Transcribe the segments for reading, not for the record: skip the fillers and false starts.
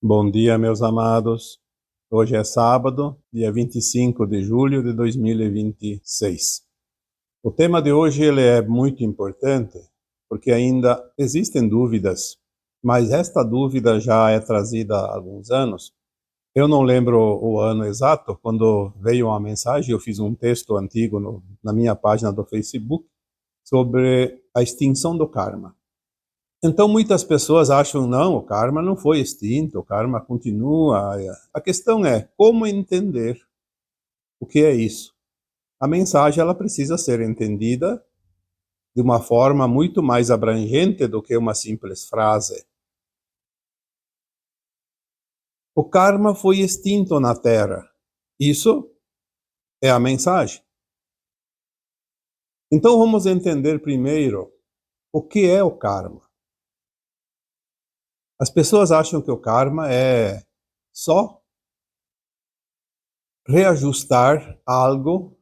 Bom dia, meus amados. Hoje é sábado, dia 25 de julho de 2026. O tema de hoje ele é muito importante, porque ainda existem dúvidas, mas esta dúvida já é trazida há alguns anos. Eu não lembro o ano exato, quando veio uma mensagem, eu fiz um texto antigo na minha página do Facebook sobre a extinção do karma. Então muitas pessoas acham, não, o karma não foi extinto, o karma continua. A questão é como entender o que é isso. A mensagem ela precisa ser entendida de uma forma muito mais abrangente do que uma simples frase. O karma foi extinto na Terra. Isso é a mensagem. Então vamos entender primeiro o que é o karma. As pessoas acham que o karma é só reajustar algo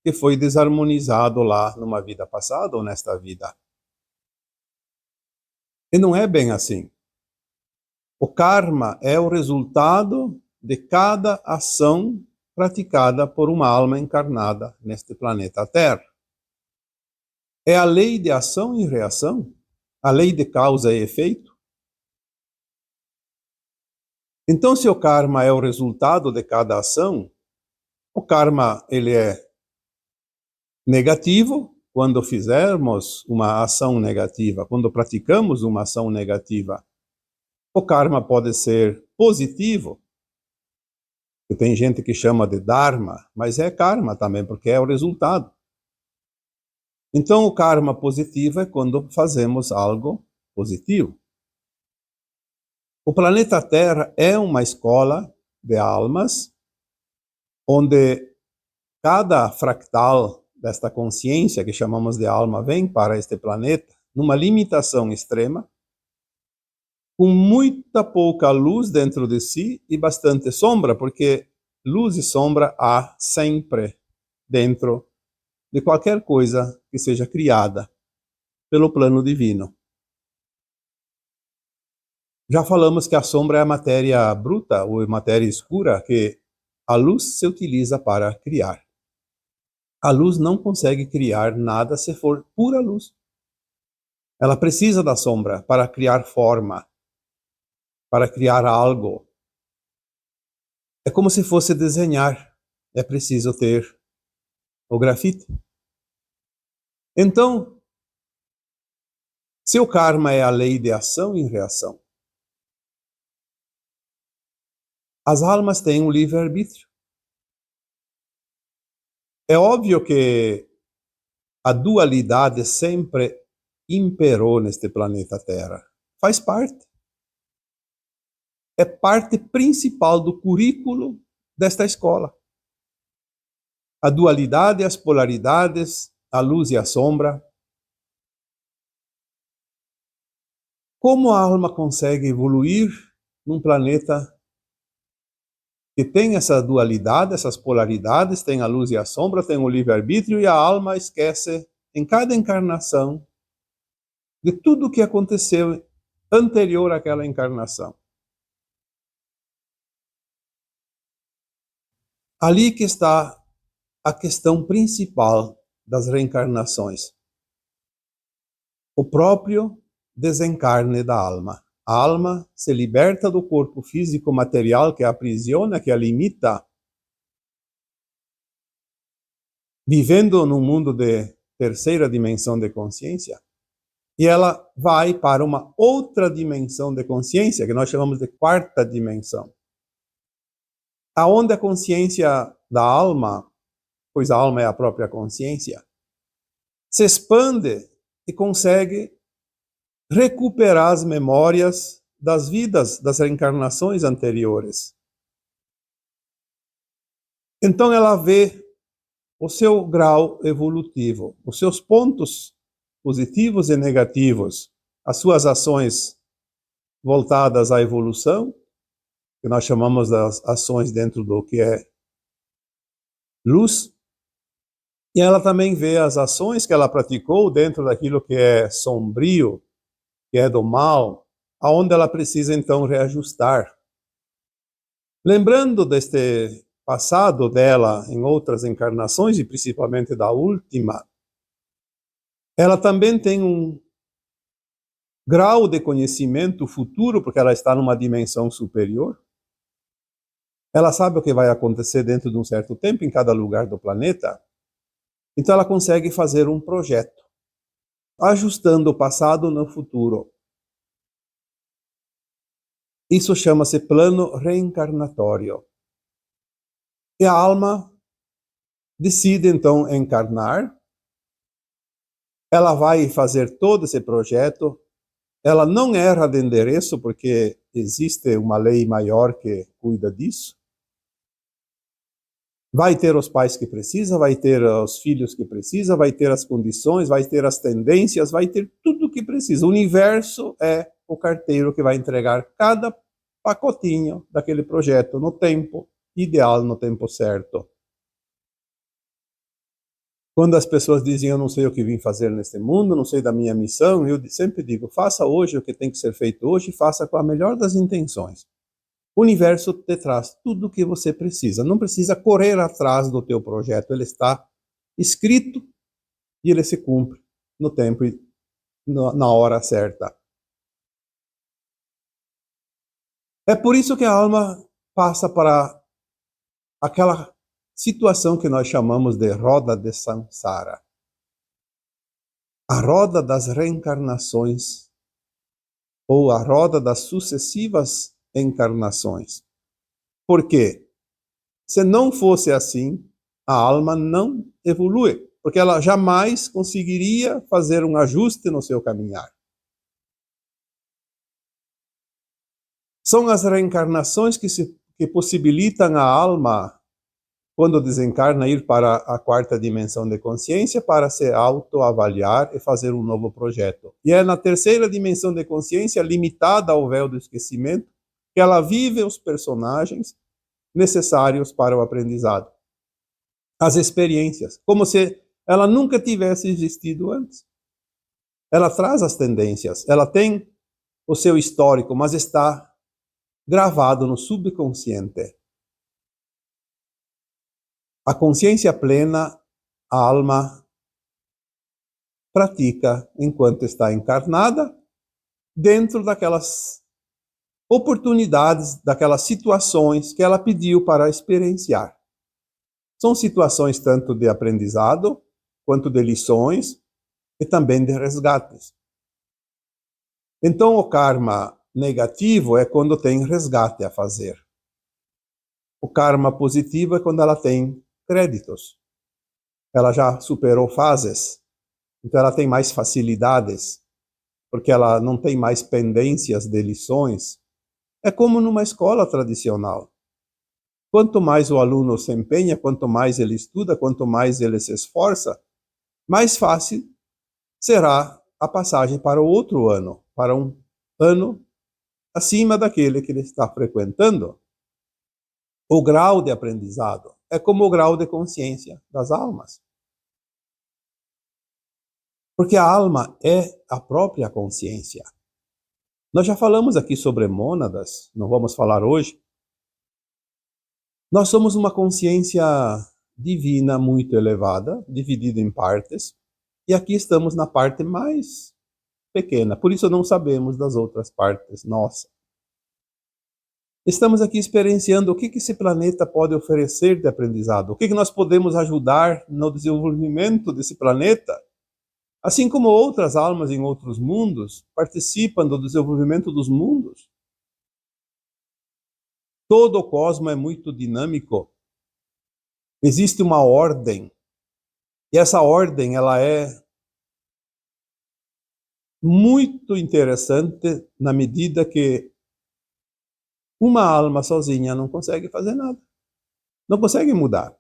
que foi desarmonizado lá numa vida passada ou nesta vida. E não é bem assim. O karma é o resultado de cada ação praticada por uma alma encarnada neste planeta Terra. É a lei de ação e reação, a lei de causa e efeito. Então, se o karma é o resultado de cada ação, o karma ele é negativo quando fizermos uma ação negativa, quando praticamos uma ação negativa. O karma pode ser positivo, que tem gente que chama de dharma, mas é karma também, porque é o resultado. Então o karma positivo é quando fazemos algo positivo. O planeta Terra é uma escola de almas, onde cada fractal desta consciência, que chamamos de alma, vem para este planeta numa limitação extrema, com muita pouca luz dentro de si e bastante sombra, porque luz e sombra há sempre dentro de qualquer coisa que seja criada pelo plano divino. Já falamos que a sombra é a matéria bruta, ou matéria escura, que a luz se utiliza para criar. A luz não consegue criar nada se for pura luz. Ela precisa da sombra para criar forma, para criar algo. É como se fosse desenhar. É preciso ter o grafite. Então, se o karma é a lei de ação e reação, as almas têm um livre-arbítrio. É óbvio que a dualidade sempre imperou neste planeta Terra. Faz parte. É parte principal do currículo desta escola. A dualidade, as polaridades, a luz e a sombra. Como a alma consegue evoluir num planeta que tem essa dualidade, essas polaridades, tem a luz e a sombra, tem o livre-arbítrio, e a alma esquece em cada encarnação de tudo o que aconteceu anterior àquela encarnação. Ali que está a questão principal das reencarnações. O próprio desencarne da alma. A alma se liberta do corpo físico material que a aprisiona, que a limita, vivendo num mundo de terceira dimensão de consciência, e ela vai para uma outra dimensão de consciência, que nós chamamos de quarta dimensão, aonde a consciência da alma, pois a alma é a própria consciência, se expande e consegue recuperar as memórias das vidas, das reencarnações anteriores. Então ela vê o seu grau evolutivo, os seus pontos positivos e negativos, as suas ações voltadas à evolução, que nós chamamos das ações dentro do que é luz, e ela também vê as ações que ela praticou dentro daquilo que é sombrio, que é do mal, aonde ela precisa então reajustar. Lembrando deste passado dela em outras encarnações, e principalmente da última, ela também tem um grau de conhecimento futuro, porque ela está numa dimensão superior. Ela sabe o que vai acontecer dentro de um certo tempo em cada lugar do planeta. Então ela consegue fazer um projeto, ajustando o passado no futuro. Isso chama-se plano reencarnatório. E a alma decide então encarnar. Ela vai fazer todo esse projeto. Ela não erra de endereço, porque existe uma lei maior que cuida disso. Vai ter os pais que precisa, vai ter os filhos que precisa, vai ter as condições, vai ter as tendências, vai ter tudo o que precisa. O universo é o carteiro que vai entregar cada pacotinho daquele projeto no tempo ideal, no tempo certo. Quando as pessoas dizem, eu não sei o que vim fazer neste mundo, não sei da minha missão, eu sempre digo, faça hoje o que tem que ser feito hoje e faça com a melhor das intenções. O universo te traz tudo o que você precisa. Não precisa correr atrás do teu projeto. Ele está escrito e ele se cumpre no tempo e na hora certa. É por isso que a alma passa para aquela situação que nós chamamos de roda de samsara. A roda das reencarnações ou a roda das sucessivas encarnações. Por quê? Se não fosse assim, a alma não evolui, porque ela jamais conseguiria fazer um ajuste no seu caminhar. São as reencarnações que possibilitam a alma, quando desencarna, ir para a quarta dimensão de consciência para se autoavaliar e fazer um novo projeto. E é na terceira dimensão de consciência, limitada ao véu do esquecimento, que ela vive os personagens necessários para o aprendizado. As experiências, como se ela nunca tivesse existido antes. Ela traz as tendências, ela tem o seu histórico, mas está gravado no subconsciente. A consciência plena, a alma pratica enquanto está encarnada, dentro daquelas oportunidades, daquelas situações que ela pediu para experienciar. São situações tanto de aprendizado, quanto de lições, e também de resgates. Então, o karma negativo é quando tem resgate a fazer. O karma positivo é quando ela tem créditos. Ela já superou fases, então ela tem mais facilidades, porque ela não tem mais pendências de lições. É como numa escola tradicional. Quanto mais o aluno se empenha, quanto mais ele estuda, quanto mais ele se esforça, mais fácil será a passagem para o outro ano, para um ano acima daquele que ele está frequentando. O grau de aprendizado é como o grau de consciência das almas. Porque a alma é a própria consciência. Nós já falamos aqui sobre mônadas, não vamos falar hoje. Nós somos uma consciência divina muito elevada, dividida em partes, e aqui estamos na parte mais pequena, por isso não sabemos das outras partes nossas. Estamos aqui experienciando o que esse planeta pode oferecer de aprendizado, o que nós podemos ajudar no desenvolvimento desse planeta, assim como outras almas em outros mundos participam do desenvolvimento dos mundos. Todo o cosmos é muito dinâmico. Existe uma ordem, e essa ordem ela é muito interessante na medida que uma alma sozinha não consegue fazer nada, não consegue mudar.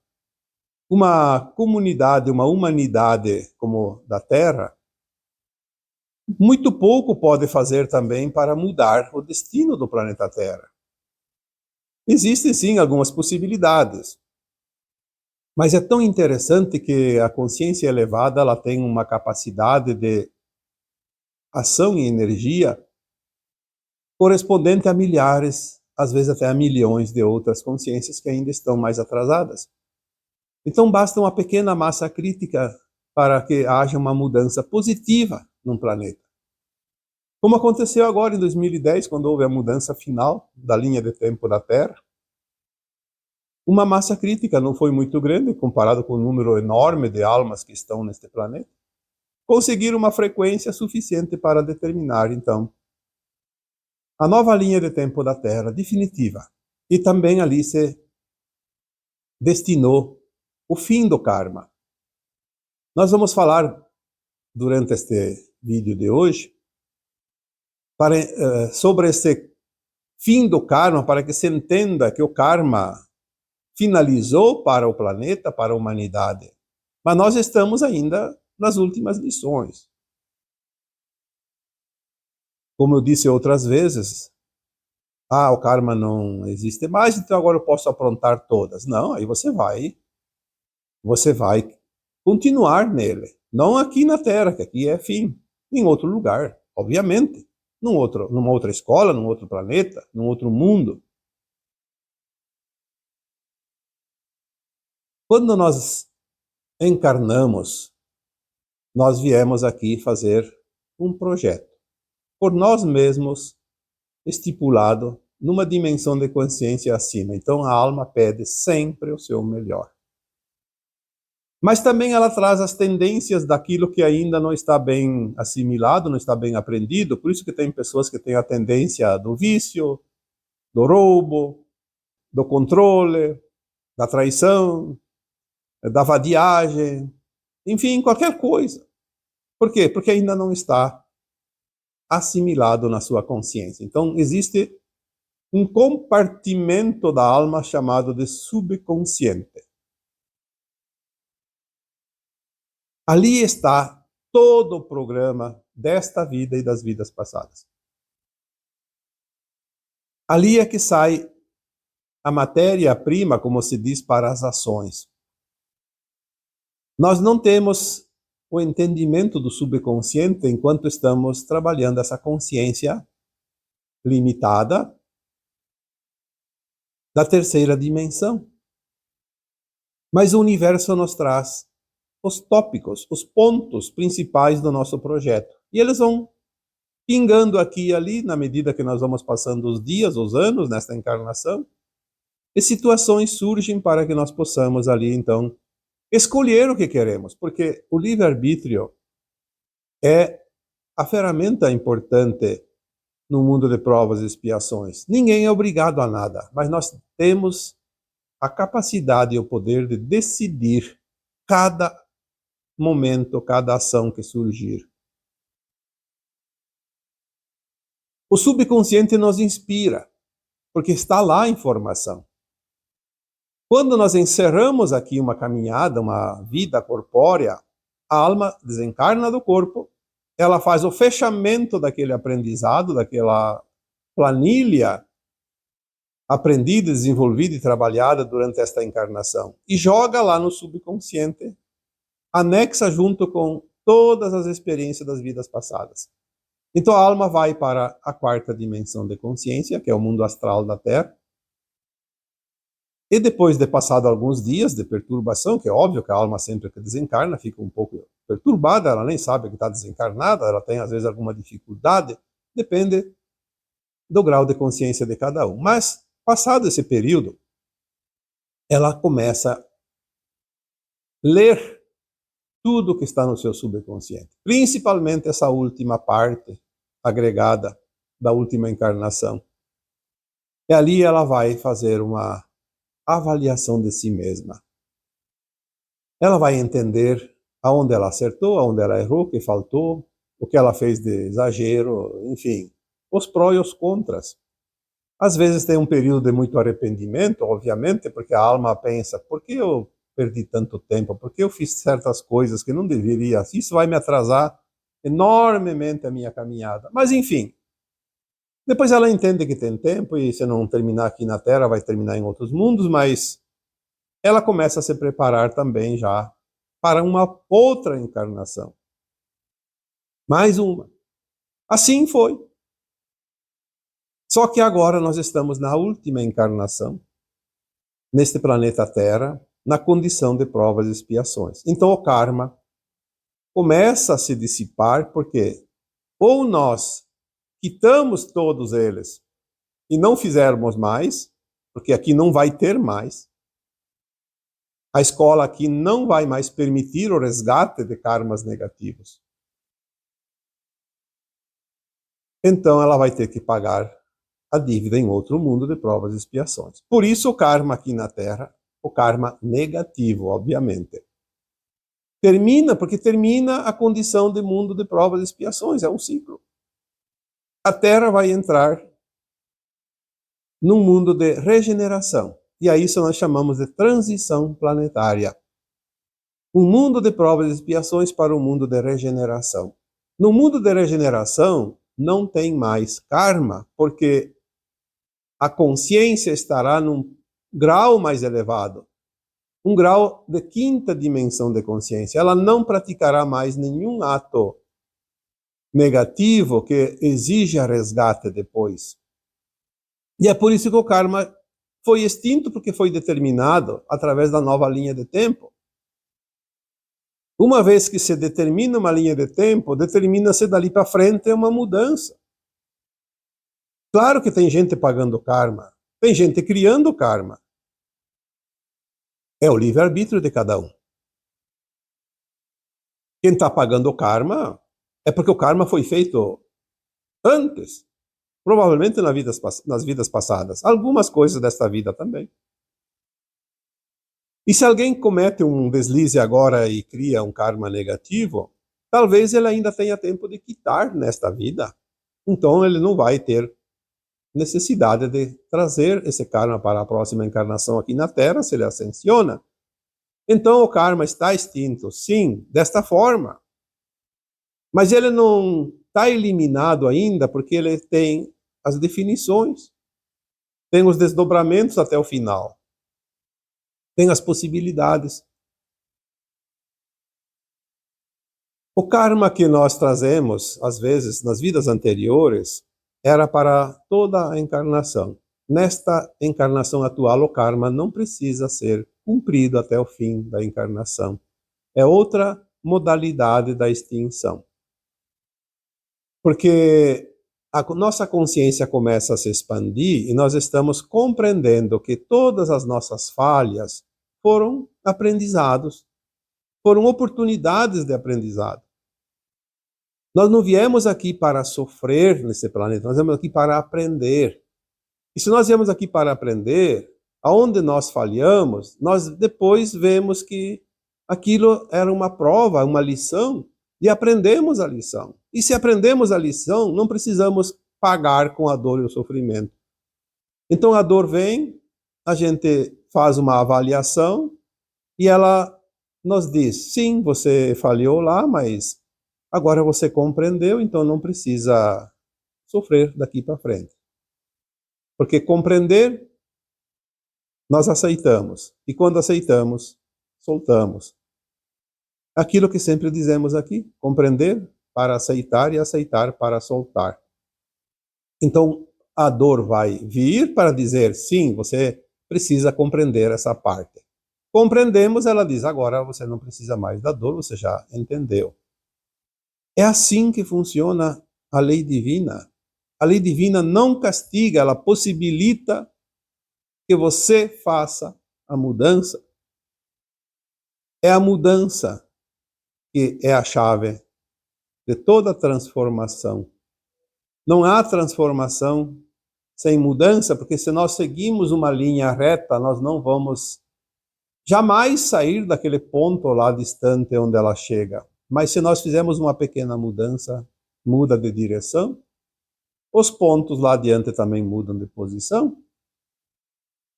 Uma comunidade, uma humanidade como da Terra, muito pouco pode fazer também para mudar o destino do planeta Terra. Existem sim algumas possibilidades, mas é tão interessante que a consciência elevada ela tem uma capacidade de ação e energia correspondente a milhares, às vezes até a milhões de outras consciências que ainda estão mais atrasadas. Então basta uma pequena massa crítica para que haja uma mudança positiva num planeta. Como aconteceu agora em 2010, quando houve a mudança final da linha de tempo da Terra. Uma massa crítica não foi muito grande, comparado com o número enorme de almas que estão neste planeta. Conseguir uma frequência suficiente para determinar, então, a nova linha de tempo da Terra, definitiva. E também ali se destinou o fim do karma. Nós vamos falar, durante este vídeo de hoje, sobre esse fim do karma, para que se entenda que o karma finalizou para o planeta, para a humanidade. Mas nós estamos ainda nas últimas lições. Como eu disse outras vezes, o karma não existe mais, então agora eu posso aprontar todas. Não, aí você vai continuar nele. Não aqui na Terra, que aqui é fim. Em outro lugar, obviamente. Numa outra escola, num outro planeta, num outro mundo. Quando nós encarnamos, nós viemos aqui fazer um projeto, por nós mesmos, estipulado numa dimensão de consciência acima. Então a alma pede sempre o seu melhor. Mas também ela traz as tendências daquilo que ainda não está bem assimilado, não está bem aprendido. Por isso que tem pessoas que têm a tendência do vício, do roubo, do controle, da traição, da vadiagem, enfim, qualquer coisa. Por quê? Porque ainda não está assimilado na sua consciência. Então existe um compartimento da alma chamado de subconsciente. Ali está todo o programa desta vida e das vidas passadas. Ali é que sai a matéria-prima, como se diz, para as ações. Nós não temos o entendimento do subconsciente enquanto estamos trabalhando essa consciência limitada da terceira dimensão. Mas o universo nos traz os tópicos, os pontos principais do nosso projeto. E eles vão pingando aqui e ali, na medida que nós vamos passando os dias, os anos nesta encarnação, e situações surgem para que nós possamos ali, então, escolher o que queremos, porque o livre-arbítrio é a ferramenta importante no mundo de provas e expiações. Ninguém é obrigado a nada, mas nós temos a capacidade e o poder de decidir cada momento, cada ação que surgir. O subconsciente nos inspira, porque está lá a informação. Quando nós encerramos aqui uma caminhada, uma vida corpórea, a alma desencarna do corpo, ela faz o fechamento daquele aprendizado, daquela planilha aprendida, desenvolvida e trabalhada durante esta encarnação, e joga lá no subconsciente, anexa junto com todas as experiências das vidas passadas. Então a alma vai para a quarta dimensão de consciência, que é o mundo astral da Terra, e depois de passado alguns dias de perturbação, que é óbvio que a alma sempre que desencarna fica um pouco perturbada, ela nem sabe que está desencarnada, ela tem às vezes alguma dificuldade, depende do grau de consciência de cada um. Mas, passado esse período, ela começa a ler tudo que está no seu subconsciente, principalmente essa última parte agregada da última encarnação. E ali ela vai fazer uma avaliação de si mesma. Ela vai entender aonde ela acertou, aonde ela errou, o que faltou, o que ela fez de exagero, enfim, os prós e os contras. Às vezes tem um período de muito arrependimento, obviamente, porque a alma pensa, por que eu perdi tanto tempo? Por que eu fiz certas coisas que não deveria? Isso vai me atrasar enormemente a minha caminhada. Mas, enfim, depois ela entende que tem tempo e se não terminar aqui na Terra, vai terminar em outros mundos, mas ela começa a se preparar também já para uma outra encarnação. Mais uma. Assim foi. Só que agora nós estamos na última encarnação, neste planeta Terra, na condição de provas e expiações. Então o karma começa a se dissipar, porque ou nós quitamos todos eles e não fizermos mais, porque aqui não vai ter mais, a escola aqui não vai mais permitir o resgate de karmas negativos. Então ela vai ter que pagar a dívida em outro mundo de provas e expiações. Por isso o karma aqui na Terra, o karma negativo, obviamente, termina porque termina a condição de mundo de provas e expiações, é um ciclo. A Terra vai entrar num mundo de regeneração, e a isso nós chamamos de transição planetária. Um mundo de provas e expiações para um mundo de regeneração. No mundo de regeneração não tem mais karma, porque a consciência estará num grau mais elevado, um grau de quinta dimensão de consciência. Ela não praticará mais nenhum ato negativo que exija resgate depois. E é por isso que o karma foi extinto, porque foi determinado através da nova linha de tempo. Uma vez que se determina uma linha de tempo, determina-se dali para frente uma mudança. Claro que tem gente pagando karma, tem gente criando karma. É o livre-arbítrio de cada um. Quem está pagando o karma é porque o karma foi feito antes, provavelmente nas vidas passadas. Algumas coisas desta vida também. E se alguém comete um deslize agora e cria um karma negativo, talvez ele ainda tenha tempo de quitar nesta vida. Então ele não vai ter necessidade de trazer esse karma para a próxima encarnação aqui na Terra, se ele ascensiona. Então o karma está extinto, sim, desta forma. Mas ele não está eliminado ainda, porque ele tem as definições, tem os desdobramentos até o final, tem as possibilidades. O karma que nós trazemos, às vezes, nas vidas anteriores, era para toda a encarnação. Nesta encarnação atual, o karma não precisa ser cumprido até o fim da encarnação. É outra modalidade da extinção. Porque a nossa consciência começa a se expandir e nós estamos compreendendo que todas as nossas falhas foram aprendizados, foram oportunidades de aprendizado. Nós não viemos aqui para sofrer nesse planeta, nós viemos aqui para aprender. E se nós viemos aqui para aprender, aonde nós falhamos, nós depois vemos que aquilo era uma prova, uma lição, e aprendemos a lição. E se aprendemos a lição, não precisamos pagar com a dor e o sofrimento. Então a dor vem, a gente faz uma avaliação e ela nos diz, sim, você falhou lá, mas agora você compreendeu, então não precisa sofrer daqui para frente. Porque compreender, nós aceitamos. E quando aceitamos, soltamos. Aquilo que sempre dizemos aqui, compreender para aceitar e aceitar para soltar. Então, a dor vai vir para dizer, sim, você precisa compreender essa parte. Compreendemos, ela diz, agora você não precisa mais da dor, você já entendeu. É assim que funciona a lei divina. A lei divina não castiga, ela possibilita que você faça a mudança. É a mudança que é a chave de toda transformação. Não há transformação sem mudança, porque se nós seguimos uma linha reta, nós não vamos jamais sair daquele ponto lá distante onde ela chega. Mas se nós fizermos uma pequena mudança, muda de direção, os pontos lá adiante também mudam de posição.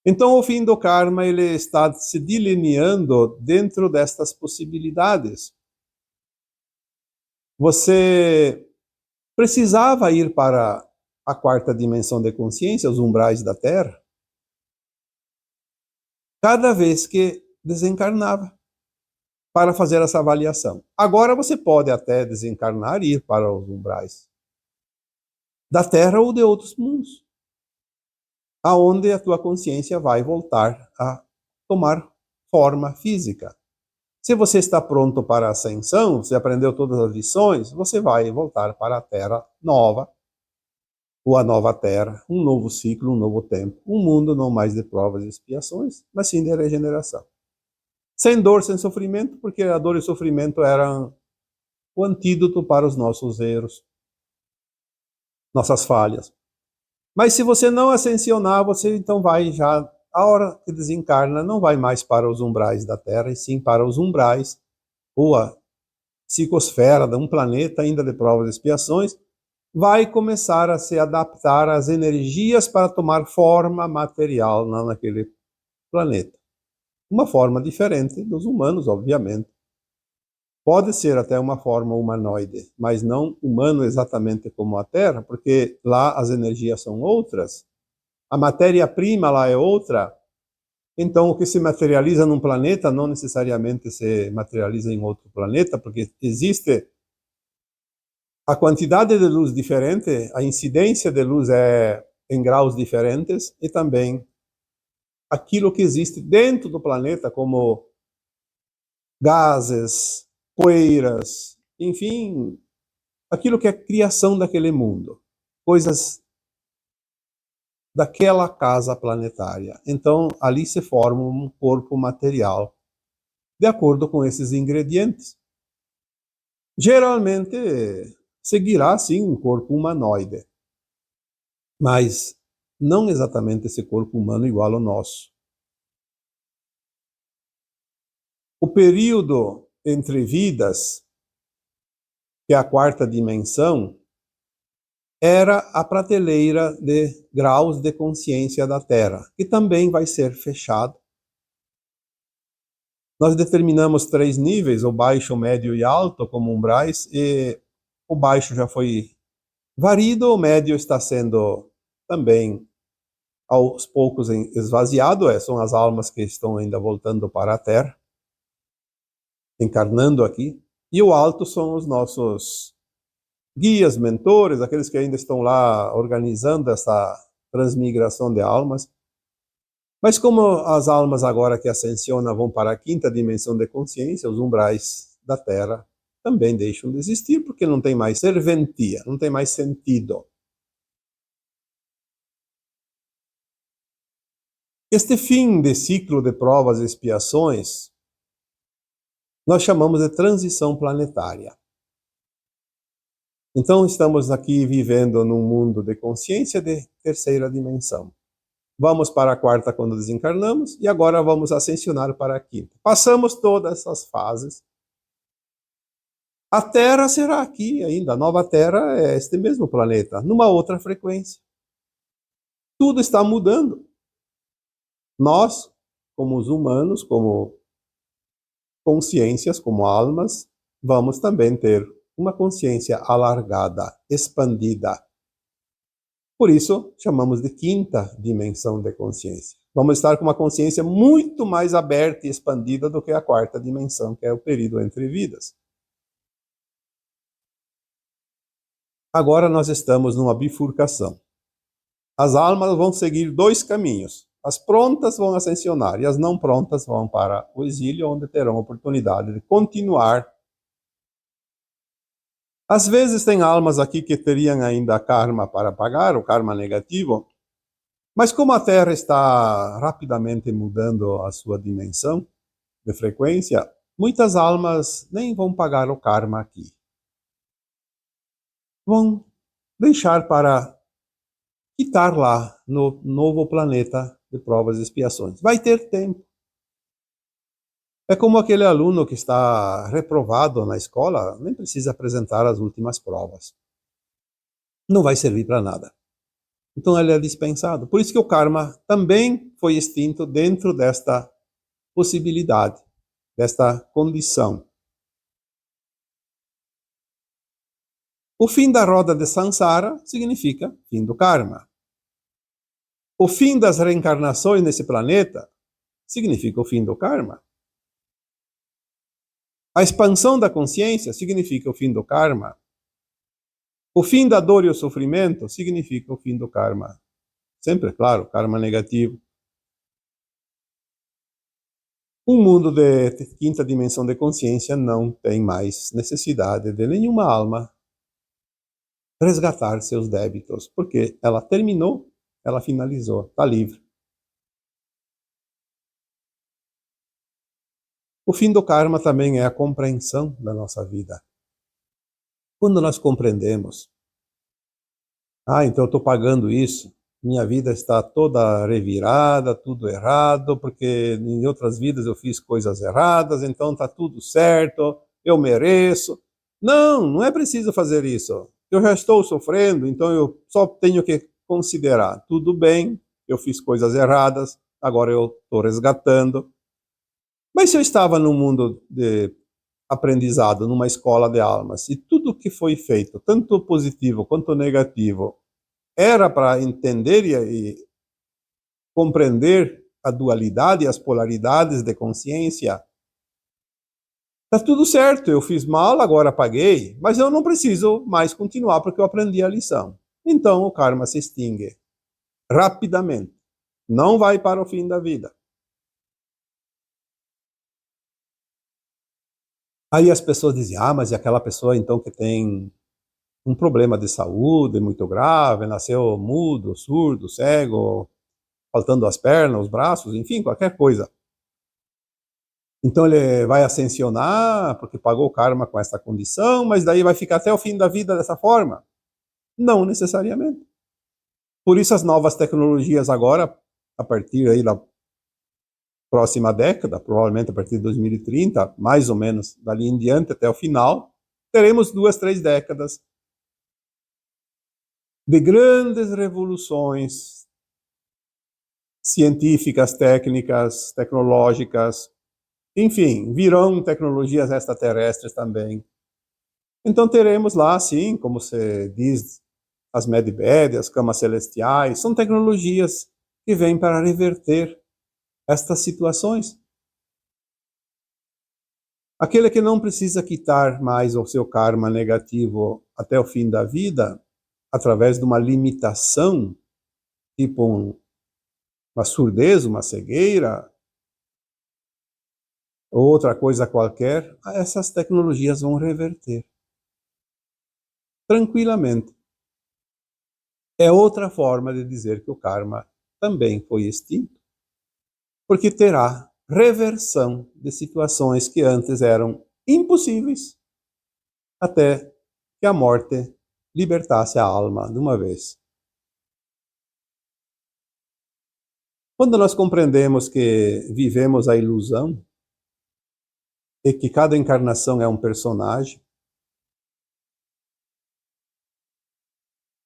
Então o fim do karma ele está se delineando dentro destas possibilidades. Você precisava ir para a quarta dimensão de consciência, os umbrais da Terra, cada vez que desencarnava, para fazer essa avaliação. Agora você pode até desencarnar e ir para os umbrais da Terra ou de outros mundos. aonde a tua consciência vai voltar a tomar forma física. Se você está pronto para a ascensão, você aprendeu todas as lições, você vai voltar para a Terra nova, ou a nova Terra, um novo ciclo, um novo tempo, um mundo não mais de provas e expiações, mas sim de regeneração. Sem dor, sem sofrimento, porque a dor e o sofrimento eram o antídoto para os nossos erros, nossas falhas. Mas se você não ascensionar, você então vai já, a hora que desencarna, não vai mais para os umbrais da Terra, e sim para os umbrais, ou a psicosfera de um planeta ainda de provas e expiações, vai começar a se adaptar às energias para tomar forma material naquele planeta. Uma forma diferente dos humanos, obviamente. Pode ser até uma forma humanoide, mas não humano exatamente como a Terra, porque lá as energias são outras, a matéria-prima lá é outra, então o que se materializa num planeta não necessariamente se materializa em outro planeta, porque existe a quantidade de luz diferente, a incidência de luz é em graus diferentes, e também aquilo que existe dentro do planeta, como gases, poeiras, enfim, aquilo que é a criação daquele mundo, coisas daquela casa planetária. Então, ali se forma um corpo material, de acordo com esses ingredientes. Geralmente, seguirá, sim, um corpo humanoide, mas não exatamente esse corpo humano igual ao nosso. O período entre vidas, que é a quarta dimensão, era a prateleira de graus de consciência da Terra, que também vai ser fechado. Nós determinamos 3 níveis, o baixo, o médio e alto, como umbrais, e o baixo já foi varido, o médio está sendo também aos poucos esvaziado, são as almas que estão ainda voltando para a Terra, encarnando aqui, e o alto são os nossos guias, mentores, aqueles que ainda estão lá organizando essa transmigração de almas. Mas como as almas agora que ascensionam vão para a quinta dimensão de consciência, os umbrais da Terra também deixam de existir, porque não tem mais serventia, não tem mais sentido. Este fim de ciclo de provas e expiações, nós chamamos de transição planetária. Então estamos aqui vivendo num mundo de consciência de terceira dimensão. Vamos para a quarta quando desencarnamos, e agora vamos ascensionar para a quinta. Passamos todas essas fases. A Terra será aqui ainda, a nova Terra é este mesmo planeta, numa outra frequência. Tudo está mudando. Nós, como os humanos, como consciências, como almas, vamos também ter uma consciência alargada, expandida. Por isso, chamamos de quinta dimensão de consciência. Vamos estar com uma consciência muito mais aberta e expandida do que a quarta dimensão, que é o período entre vidas. Agora nós estamos numa bifurcação. As almas vão seguir 2 caminhos. As prontas vão ascensionar e as não prontas vão para o exílio, onde terão oportunidade de continuar. Às vezes tem almas aqui que teriam ainda karma para pagar, o karma negativo, mas como a Terra está rapidamente mudando a sua dimensão de frequência, muitas almas nem vão pagar o karma aqui. Vão deixar para quitar lá no novo planeta de provas e expiações. Vai ter tempo. É como aquele aluno que está reprovado na escola, nem precisa apresentar as últimas provas. Não vai servir para nada. Então ele é dispensado. Por isso que o karma também foi extinto dentro desta possibilidade, desta condição. O fim da roda de Sansara significa fim do karma. O fim das reencarnações nesse planeta significa o fim do karma. A expansão da consciência significa o fim do karma. O fim da dor e o sofrimento significa o fim do karma. sempre, claro, karma negativo. Um mundo de quinta dimensão de consciência não tem mais necessidade de nenhuma alma resgatar seus débitos, porque ela terminou, ela finalizou, está livre. O fim do karma também é a compreensão da nossa vida. Quando nós compreendemos, então eu estou pagando isso, minha vida está toda revirada, tudo errado, porque em outras vidas eu fiz coisas erradas, então está tudo certo, eu mereço. Não, não é preciso fazer isso. Eu já estou sofrendo, então eu só tenho que considerar, tudo bem, eu fiz coisas erradas, agora eu estou resgatando. Mas se eu estava num mundo de aprendizado, numa escola de almas, e tudo que foi feito, tanto positivo quanto negativo, era para entender e compreender a dualidade e as polaridades de consciência, está tudo certo, eu fiz mal, agora paguei, mas eu não preciso mais continuar porque eu aprendi a lição. Então o karma se extingue rapidamente, não vai para o fim da vida. Aí as pessoas dizem, mas e aquela pessoa então que tem um problema de saúde muito grave, nasceu mudo, surdo, cego, faltando as pernas, os braços, enfim, qualquer coisa. Então ele vai ascensionar porque pagou o karma com essa condição, mas daí vai ficar até o fim da vida dessa forma? Não necessariamente. Por isso as novas tecnologias agora, a partir aí da próxima década, provavelmente a partir de 2030, mais ou menos dali em diante até o final, teremos 2, 3 décadas de grandes revoluções científicas, técnicas, tecnológicas, enfim, virão tecnologias extraterrestres também. Então teremos lá, sim, como se diz, as medbed, as camas celestiais, são tecnologias que vêm para reverter estas situações. Aquele que não precisa quitar mais o seu karma negativo até o fim da vida, através de uma limitação, tipo uma surdez, uma cegueira, ou outra coisa qualquer, essas tecnologias vão reverter tranquilamente. É outra forma de dizer que o karma também foi extinto, porque terá reversão de situações que antes eram impossíveis, até que a morte libertasse a alma de uma vez. Quando nós compreendemos que vivemos a ilusão e que cada encarnação é um personagem,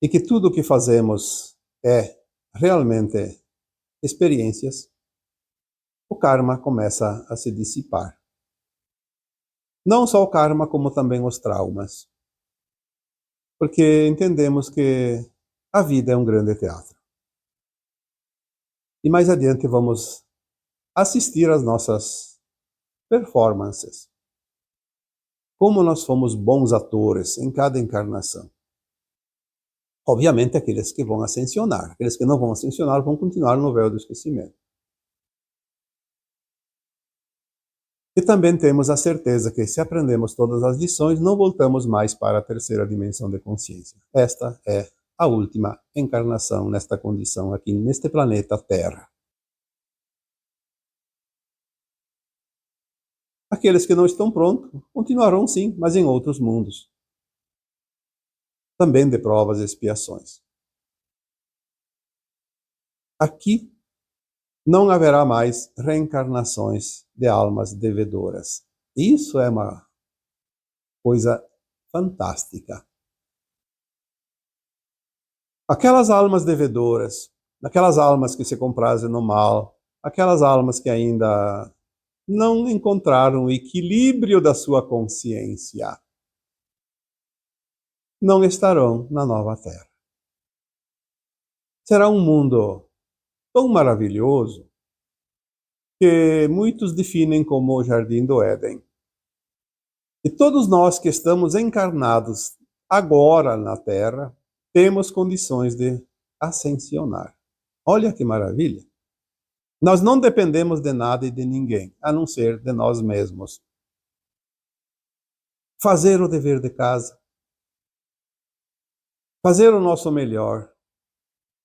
e que tudo o que fazemos é realmente experiências, o karma começa a se dissipar. Não só o karma, como também os traumas. Porque entendemos que a vida é um grande teatro. E mais adiante vamos assistir às nossas performances. Como nós fomos bons atores em cada encarnação. Obviamente aqueles que vão ascensionar. Aqueles que não vão ascensionar vão continuar no véu do esquecimento. E também temos a certeza que se aprendemos todas as lições, não voltamos mais para a terceira dimensão de consciência. Esta é a última encarnação nesta condição aqui, neste planeta Terra. Aqueles que não estão prontos continuarão sim, mas em outros mundos. Também de provas e expiações. Aqui não haverá mais reencarnações de almas devedoras. Isso é uma coisa fantástica. Aquelas almas devedoras, aquelas almas que se comprazem no mal, aquelas almas que ainda não encontraram o equilíbrio da sua consciência, não estarão na nova Terra. Será um mundo tão maravilhoso que muitos definem como o Jardim do Éden. E todos nós que estamos encarnados agora na Terra, temos condições de ascensionar. Olha que maravilha. Nós não dependemos de nada e de ninguém, a não ser de nós mesmos. Fazer o dever de casa, fazer o nosso melhor,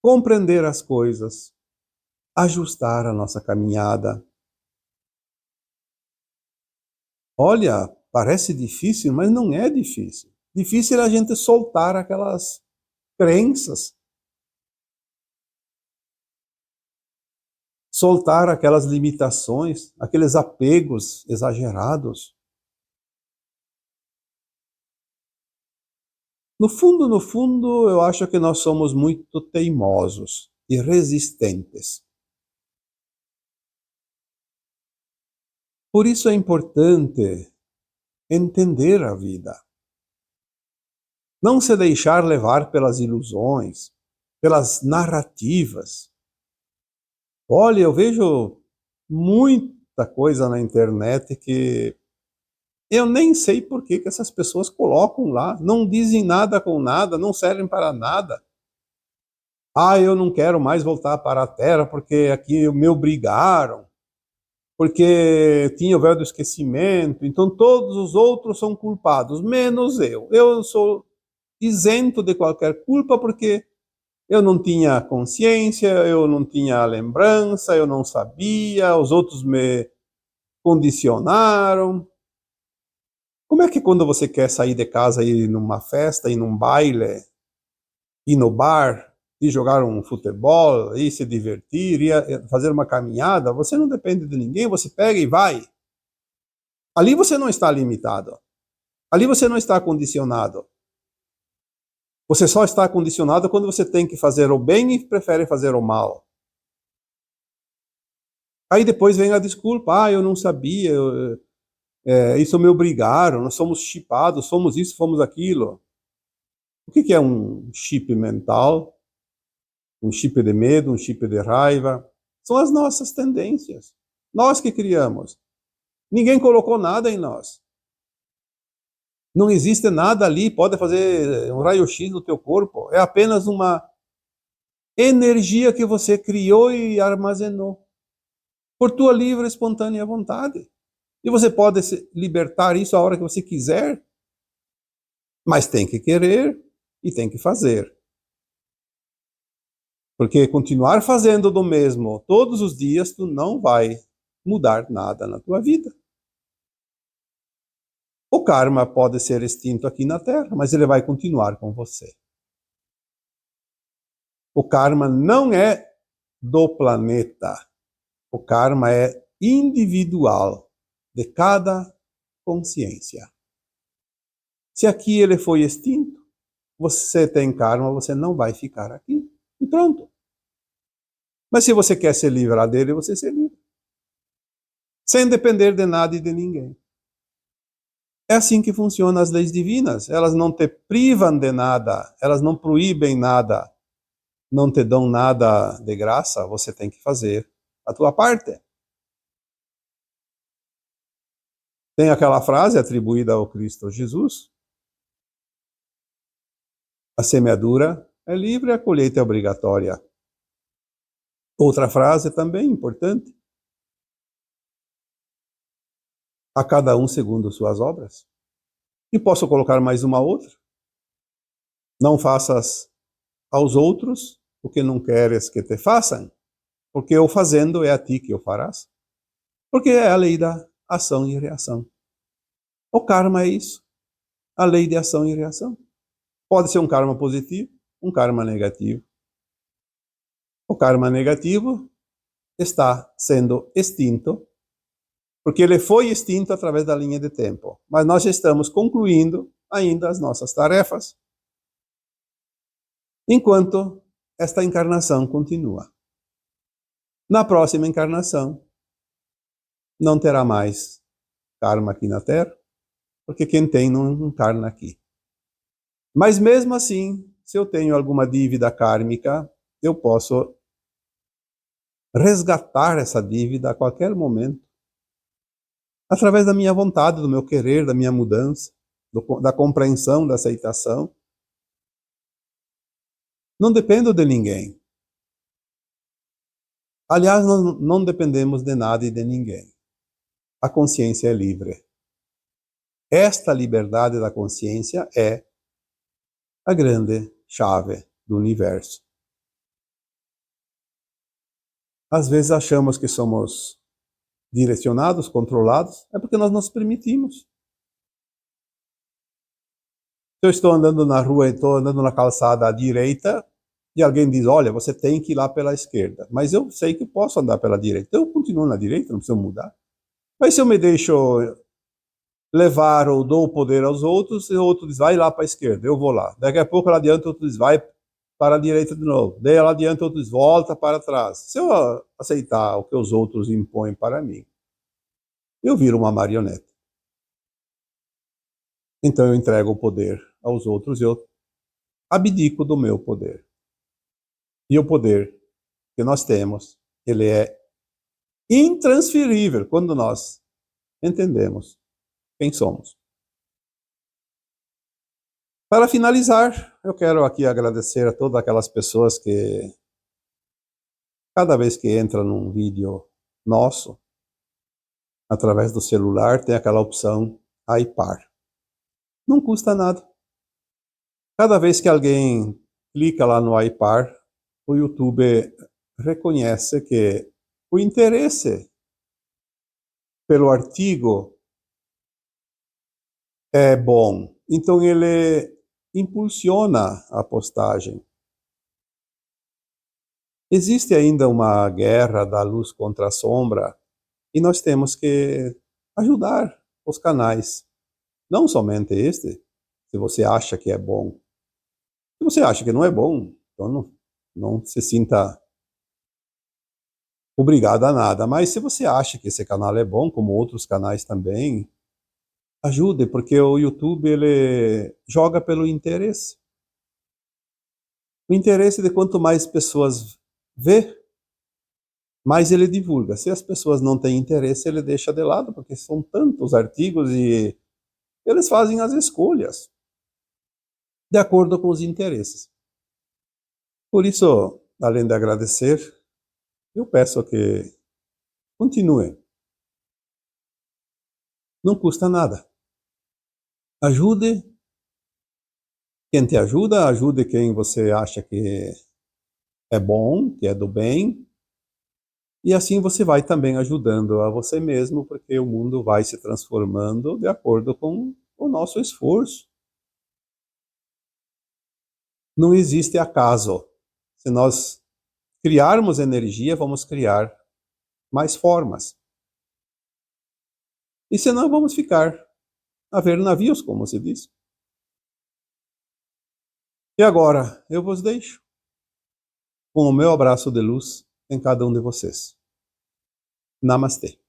compreender as coisas, ajustar a nossa caminhada. Olha, parece difícil, mas não é difícil. Difícil é a gente soltar aquelas crenças, soltar aquelas limitações, aqueles apegos exagerados. No fundo, eu acho que nós somos muito teimosos e resistentes. Por isso é importante entender a vida. Não se deixar levar pelas ilusões, pelas narrativas. Olha, eu vejo muita coisa na internet que eu nem sei por que essas pessoas colocam lá. Não dizem nada com nada, não servem para nada. Ah, eu não quero mais voltar para a Terra porque aqui me obrigaram, porque tinha o véu do esquecimento, então todos os outros são culpados, menos eu. Eu sou isento de qualquer culpa porque eu não tinha consciência, eu não tinha lembrança, eu não sabia, os outros me condicionaram. Como é que quando você quer sair de casa, ir numa festa, ir num baile, ir no bar, ir jogar um futebol, ir se divertir, ir fazer uma caminhada, você não depende de ninguém, você pega e vai. Ali você não está limitado. Ali você não está condicionado. Você só está condicionado quando você tem que fazer o bem e prefere fazer o mal. Aí depois vem a desculpa, eu não sabia, isso me obrigaram, nós somos chipados, somos isso, somos aquilo. O que é um chip mental? Um chip de medo, um chip de raiva? São as nossas tendências. Nós que criamos. Ninguém colocou nada em nós. Não existe nada ali, pode fazer um raio-x no teu corpo. É apenas uma energia que você criou e armazenou. Por tua livre e espontânea vontade. E você pode libertar isso a hora que você quiser. Mas tem que querer e tem que fazer. Porque continuar fazendo do mesmo todos os dias, tu não vai mudar nada na tua vida. O karma pode ser extinto aqui na Terra, mas ele vai continuar com você. O karma não é do planeta. O karma é individual, de cada consciência. Se aqui ele foi extinto, você tem karma, você não vai ficar aqui. E pronto. Mas se você quer se livrar dele, você se livra. Sem depender de nada e de ninguém. É assim que funcionam as leis divinas. Elas não te privam de nada, elas não proíbem nada, não te dão nada de graça, você tem que fazer a tua parte. Tem aquela frase atribuída ao Cristo Jesus: a semeadura é livre, a colheita é obrigatória. Outra frase também importante: a cada um segundo suas obras. E posso colocar mais uma outra: não faças aos outros o que não queres que te façam, porque eu fazendo é a ti que o farás. Porque é a lei da ação e reação. O karma é isso, a lei de ação e reação. Pode ser um karma positivo, um karma negativo. O karma negativo está sendo extinto, porque ele foi extinto através da linha de tempo. Mas nós estamos concluindo ainda as nossas tarefas, enquanto esta encarnação continua. Na próxima encarnação, não terá mais karma aqui na Terra, porque quem tem não encarna aqui. Mas mesmo assim, se eu tenho alguma dívida kármica, eu posso resgatar essa dívida a qualquer momento, através da minha vontade, do meu querer, da minha mudança, da compreensão, da aceitação. Não dependo de ninguém. Aliás, nós não dependemos de nada e de ninguém. A consciência é livre. Esta liberdade da consciência é a grande chave do universo. Às vezes achamos que somos direcionados, controlados, é porque nós nos permitimos. Se eu estou andando na rua e estou andando na calçada à direita, e alguém diz, olha, você tem que ir lá pela esquerda. Mas eu sei que posso andar pela direita. Eu continuo na direita, não preciso mudar. Mas se eu me deixo levar ou dou o poder aos outros, e o outro diz, vai lá para a esquerda, eu vou lá. Daqui a pouco lá adiante o outro diz, vai para a direita de novo. Daí lá adiante o outro diz, volta para trás. Se eu aceitar o que os outros impõem para mim, eu viro uma marionete. Então eu entrego o poder aos outros e eu abdico do meu poder. E o poder que nós temos, ele é intransferível quando nós entendemos quem somos. Para finalizar, eu quero aqui agradecer a todas aquelas pessoas que, cada vez que entra num vídeo nosso, através do celular, tem aquela opção iPar. Não custa nada. Cada vez que alguém clica lá no iPar, o YouTube reconhece que o interesse pelo artigo é bom. Então ele impulsiona a postagem. Existe ainda uma guerra da luz contra a sombra e nós temos que ajudar os canais. Não somente este, se você acha que é bom. Se você acha que não é bom, então não se sinta obrigado a nada. Mas se você acha que esse canal é bom, como outros canais também, ajude, porque o YouTube ele joga pelo interesse. O interesse de quanto mais pessoas vê, mais ele divulga. Se as pessoas não têm interesse, ele deixa de lado, porque são tantos artigos e eles fazem as escolhas de acordo com os interesses. Por isso, além de agradecer, eu peço que continue. Não custa nada. Ajude quem te ajuda, ajude quem você acha que é bom, que é do bem, e assim você vai também ajudando a você mesmo, porque o mundo vai se transformando de acordo com o nosso esforço. Não existe acaso. Se nós criarmos energia, vamos criar mais formas. E senão vamos ficar a ver navios, como se diz. E agora, eu vos deixo com o meu abraço de luz em cada um de vocês. Namastê.